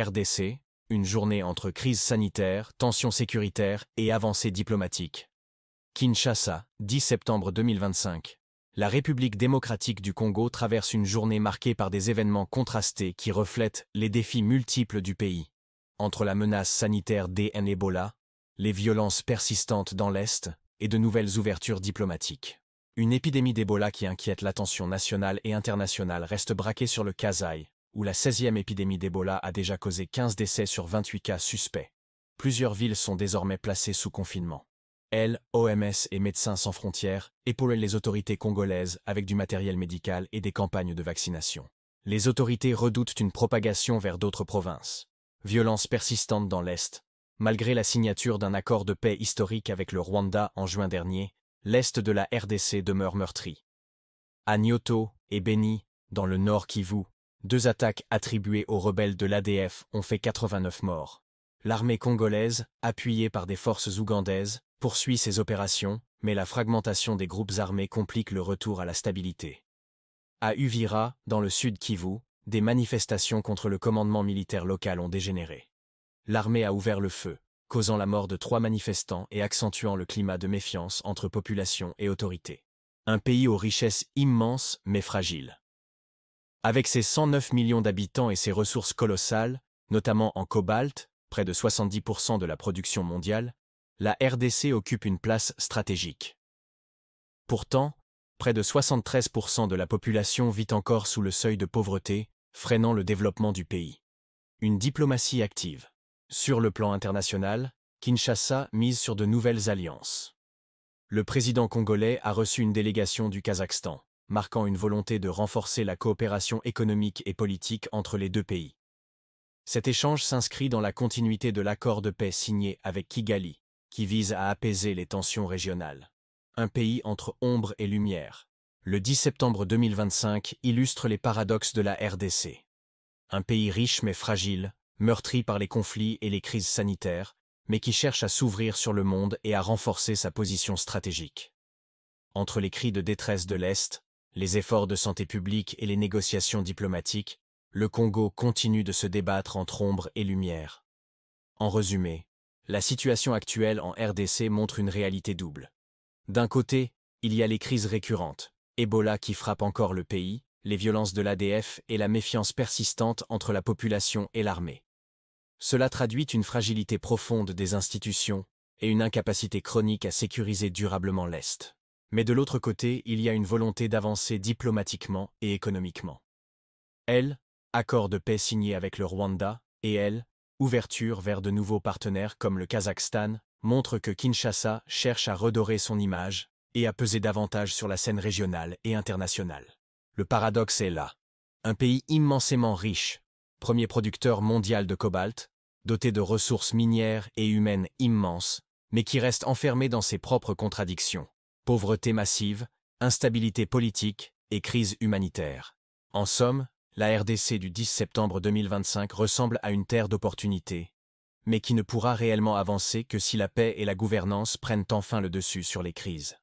RDC, une journée entre crise sanitaire, tensions sécuritaires et avancées diplomatiques. Kinshasa, 10 septembre 2025. La République démocratique du Congo traverse une journée marquée par des événements contrastés qui reflètent les défis multiples du pays. Entre la menace sanitaire DN Ebola, les violences persistantes dans l'Est et de nouvelles ouvertures diplomatiques. Une épidémie d'Ebola qui inquiète l'attention nationale et internationale reste braquée sur le Kasaï, où la 16e épidémie d'Ebola a déjà causé 15 décès sur 28 cas suspects. Plusieurs villes sont désormais placées sous confinement. L'OMS et Médecins sans frontières épaulent les autorités congolaises avec du matériel médical et des campagnes de vaccination. Les autorités redoutent une propagation vers d'autres provinces. Violences persistantes dans l'Est. Malgré la signature d'un accord de paix historique avec le Rwanda en juin dernier, l'Est de la RDC demeure meurtri. À Nyoto et Beni, dans le nord Kivu, 2 attaques attribuées aux rebelles de l'ADF ont fait 89 morts. L'armée congolaise, appuyée par des forces ougandaises, poursuit ses opérations, mais la fragmentation des groupes armés complique le retour à la stabilité. À Uvira, dans le sud Kivu, des manifestations contre le commandement militaire local ont dégénéré. L'armée a ouvert le feu, causant la mort de 3 manifestants et accentuant le climat de méfiance entre population et autorités. Un pays aux richesses immenses mais fragiles. Avec ses 109 millions d'habitants et ses ressources colossales, notamment en cobalt, près de 70% de la production mondiale, la RDC occupe une place stratégique. Pourtant, près de 73% de la population vit encore sous le seuil de pauvreté, freinant le développement du pays. Une diplomatie active. Sur le plan international, Kinshasa mise sur de nouvelles alliances. Le président congolais a reçu une délégation du Kazakhstan, marquant une volonté de renforcer la coopération économique et politique entre les deux pays. Cet échange s'inscrit dans la continuité de l'accord de paix signé avec Kigali, qui vise à apaiser les tensions régionales. Un pays entre ombre et lumière. Le 10 septembre 2025 illustre les paradoxes de la RDC. Un pays riche mais fragile, meurtri par les conflits et les crises sanitaires, mais qui cherche à s'ouvrir sur le monde et à renforcer sa position stratégique. Entre les cris de détresse de l'Est, les efforts de santé publique et les négociations diplomatiques, le Congo continue de se débattre entre ombre et lumière. En résumé, la situation actuelle en RDC montre une réalité double. D'un côté, il y a les crises récurrentes, Ebola qui frappe encore le pays, les violences de l'ADF et la méfiance persistante entre la population et l'armée. Cela traduit une fragilité profonde des institutions et une incapacité chronique à sécuriser durablement l'Est. Mais de l'autre côté, il y a une volonté d'avancer diplomatiquement et économiquement. Accord de paix signé avec le Rwanda, et ouverture vers de nouveaux partenaires comme le Kazakhstan, montre que Kinshasa cherche à redorer son image et à peser davantage sur la scène régionale et internationale. Le paradoxe est là. Un pays immensément riche, premier producteur mondial de cobalt, doté de ressources minières et humaines immenses, mais qui reste enfermé dans ses propres contradictions. Pauvreté massive, instabilité politique et crise humanitaire. En somme, la RDC du 10 septembre 2025 ressemble à une terre d'opportunités, mais qui ne pourra réellement avancer que si la paix et la gouvernance prennent enfin le dessus sur les crises.